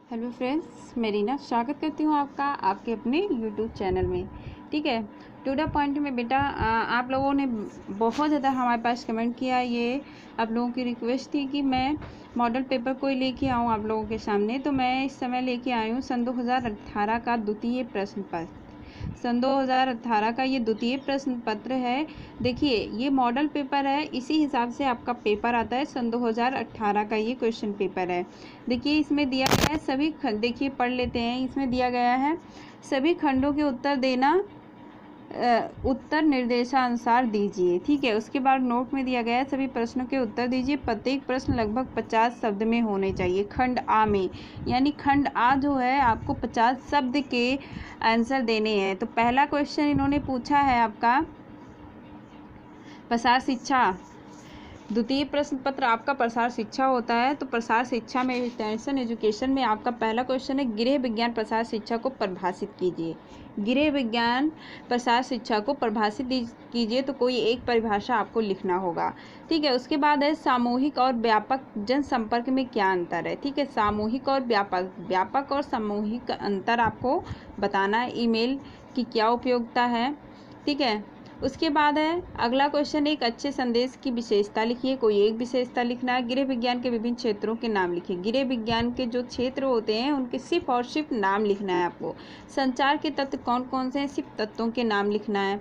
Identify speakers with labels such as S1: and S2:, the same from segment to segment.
S1: Hello friends, मैं रीना स्वागत करती हूँ आपका आपके अपने यूट्यूब चैनल में। ठीक है, टू द पॉइंट में बेटा, आप लोगों ने बहुत ज़्यादा हमारे पास कमेंट किया। ये आप लोगों की रिक्वेस्ट थी कि मैं मॉडल पेपर कोई लेके आऊँ आप लोगों के सामने। तो मैं इस समय लेके आई हूँ सन 2018 का द्वितीय प्रश्न पत्र। सन 2018 का ये द्वितीय प्रश्न पत्र है। देखिए, ये मॉडल पेपर है, इसी हिसाब से आपका पेपर आता है। सन 2018 का ये क्वेश्चन पेपर है। देखिए, इसमें दिया गया है सभी खंड, देखिए पढ़ लेते हैं। इसमें दिया गया है सभी खंडों के उत्तर देना, उत्तर निर्देशानुसार दीजिए। ठीक है, उसके बाद नोट में दिया गया है सभी प्रश्नों के उत्तर दीजिए। प्रत्येक प्रश्न लगभग 50 शब्द में होने चाहिए खंड आ में, यानी खंड आ जो है आपको 50 शब्द के आंसर देने हैं। तो पहला क्वेश्चन इन्होंने पूछा है आपका प्रसार शिक्षा। द्वितीय प्रश्न पत्र आपका प्रसार शिक्षा होता है। तो प्रसार शिक्षा में एक्सटेंशन एजुकेशन में आपका पहला क्वेश्चन है गृह विज्ञान प्रसार शिक्षा को परिभाषित कीजिए। गृह विज्ञान प्रसार शिक्षा को परिभाषित कीजिए, तो कोई एक परिभाषा आपको लिखना होगा। ठीक है, उसके बाद है सामूहिक और व्यापक जनसंपर्क में क्या अंतर है। ठीक है, सामूहिक और व्यापक और सामूहिक अंतर आपको बताना है। ईमेल की क्या उपयोगिता है। ठीक है, उसके बाद है अगला क्वेश्चन, एक अच्छे संदेश की विशेषता लिखिए। कोई एक विशेषता लिखना है। गृह विज्ञान के विभिन्न क्षेत्रों के नाम लिखिए। गृह विज्ञान के जो क्षेत्र होते हैं उनके सिर्फ और सिर्फ नाम लिखना है आपको। संचार के तत्व कौन कौन से हैं, सिर्फ तत्वों के नाम लिखना है।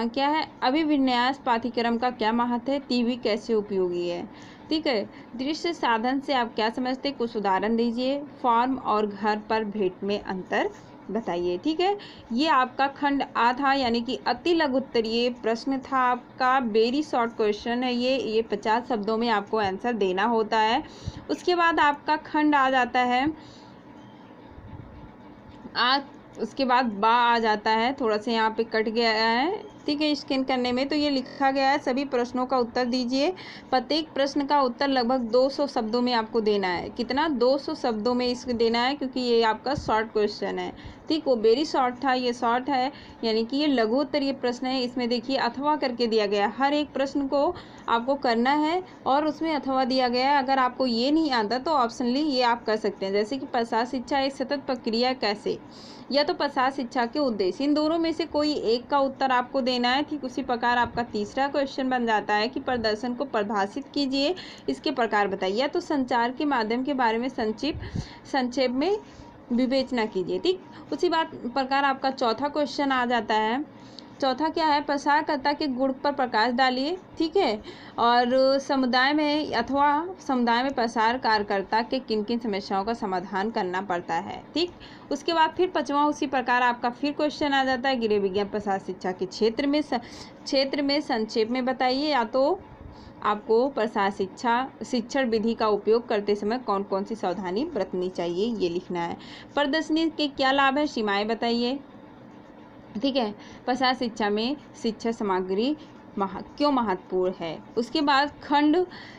S1: क्या है, अभिविन्यास पाठ्यक्रम का क्या महत्व है। टीवी कैसे उपयोगी है। ठीक है, दृश्य साधन से आप क्या समझते हैं, कुछ उदाहरण दीजिए। फॉर्म और घर पर भेंट में अंतर बताइए। ठीक है, ये आपका खंड आ था, यानी कि अति लघु उत्तरीय प्रश्न था आपका। वेरी शॉर्ट क्वेश्चन है ये 50 शब्दों में आपको आंसर देना होता है। उसके बाद आपका खंड आ जाता है उसके बाद बा आ जाता है। थोड़ा सा यहाँ पे कट गया है। ठीक है, स्कैन करने में तो ये लिखा गया है सभी प्रश्नों का उत्तर दीजिए। प्रत्येक प्रश्न का उत्तर लगभग 200 शब्दों में आपको देना है। कितना, 200 शब्दों में इसको देना है, क्योंकि ये आपका शॉर्ट क्वेश्चन है। ठीक, वो वेरी शॉर्ट था, ये शॉर्ट है, यानी कि ये लघु उत्तरीय प्रश्न है। इसमें देखिए अथवा करके दिया गया है। हर एक प्रश्न को आपको करना है और उसमें अथवा दिया गया है। अगर आपको ये नहीं आता तो ऑप्शनली ये आप कर सकते हैं, जैसे कि प्रसार शिक्षा एक सतत प्रक्रिया कैसे, या तो प्रसार शिक्षा के उद्देश्य। इन दोनों में से कोई एक का उत्तर आपको देना है। ठीक उसी प्रकार आपका तीसरा क्वेश्चन बन जाता है कि प्रदर्शन को परिभाषित कीजिए, इसके प्रकार बताइए। या तो संचार के माध्यम के बारे में संक्षेप में विवेचना कीजिए। ठीक, उसी बात प्रकार आपका चौथा क्वेश्चन आ जाता है। चौथा क्या है, प्रसारकर्ता के गुण पर प्रकाश डालिए। ठीक है, और समुदाय में प्रसार कार्यकर्ता के किन किन समस्याओं का समाधान करना पड़ता है। ठीक, उसके बाद फिर पांचवा उसी प्रकार आपका फिर क्वेश्चन आ जाता है गृह विज्ञान प्रसार शिक्षा के क्षेत्र में संक्षेप में बताइए। या तो आपको प्रसार शिक्षण विधि का उपयोग करते समय कौन कौन सी सावधानी बरतनी चाहिए, ये लिखना है। प्रदर्शनी के क्या लाभ है, सीमाएं बताइए। ठीक है, प्रसार शिक्षा में शिक्षा सामग्री क्यों महत्वपूर्ण है। उसके बाद खंड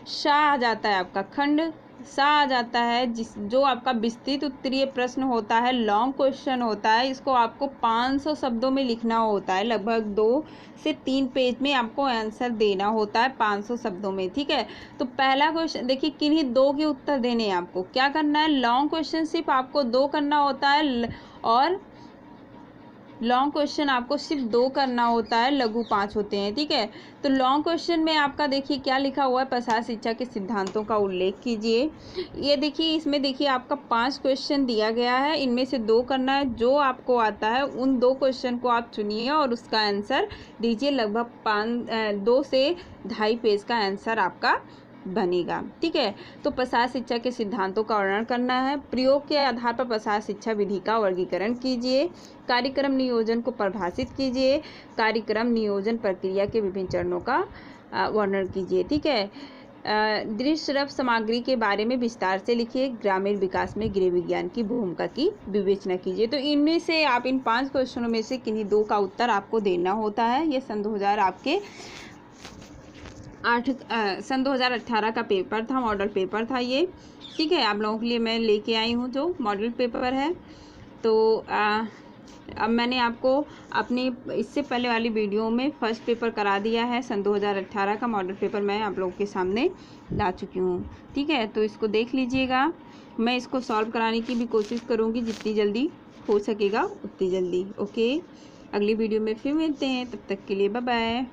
S1: सा आ जाता है आपका। खंड सा आ जाता है जो आपका विस्तृत उत्तरीय प्रश्न होता है, लॉन्ग क्वेश्चन होता है। इसको आपको 500 शब्दों में लिखना होता है। लगभग 2 से 3 पेज में आपको आंसर देना होता है 500 शब्दों में। ठीक है, तो पहला क्वेश्चन देखिए, किन्हीं 2 के उत्तर देने हैं आपको। क्या करना है, लॉन्ग क्वेश्चन सिर्फ आपको 2 करना होता है, और लॉन्ग क्वेश्चन आपको सिर्फ 2 करना होता है, लघु 5 होते हैं। ठीक है, तो लॉन्ग क्वेश्चन में आपका देखिए क्या लिखा हुआ है, प्रसार शिक्षा के सिद्धांतों का उल्लेख कीजिए। ये देखिए, इसमें देखिए आपका 5 क्वेश्चन दिया गया है, इनमें से 2 करना है। जो आपको आता है उन 2 क्वेश्चन को आप चुनिए और उसका आंसर दीजिए। लगभग 2 से 2.5 पेज का आंसर आपका बनेगा। ठीक है, तो प्रसार शिक्षा के सिद्धांतों का वर्णन करना है। प्रयोग के आधार पर प्रसार शिक्षा विधि का वर्गीकरण कीजिए। कार्यक्रम नियोजन को परिभाषित कीजिए। कार्यक्रम नियोजन प्रक्रिया के विभिन्न चरणों का वर्णन कीजिए। ठीक है, दृश्य सामग्री के बारे में विस्तार से लिखिए। ग्रामीण विकास में गृह विज्ञान की भूमिका की विवेचना कीजिए। तो इनमें से आप इन 5 क्वेश्चनों में से किन्हीं 2 का उत्तर आपको देना होता है। ये सन 2018 का पेपर था, मॉडल पेपर था ये। ठीक है, आप लोगों के लिए मैं लेके आई हूँ जो मॉडल पेपर है। तो अब मैंने आपको अपनी इससे पहले वाली वीडियो में फर्स्ट पेपर करा दिया है, सन 2018 का मॉडल पेपर मैं आप लोगों के सामने ला चुकी हूँ। ठीक है, तो इसको देख लीजिएगा। मैं इसको सॉल्व कराने की भी कोशिश करूँगी, जितनी जल्दी हो सकेगा उतनी जल्दी। ओके, अगली वीडियो में फिर मिलते हैं, तब तक के लिए बाय बाय।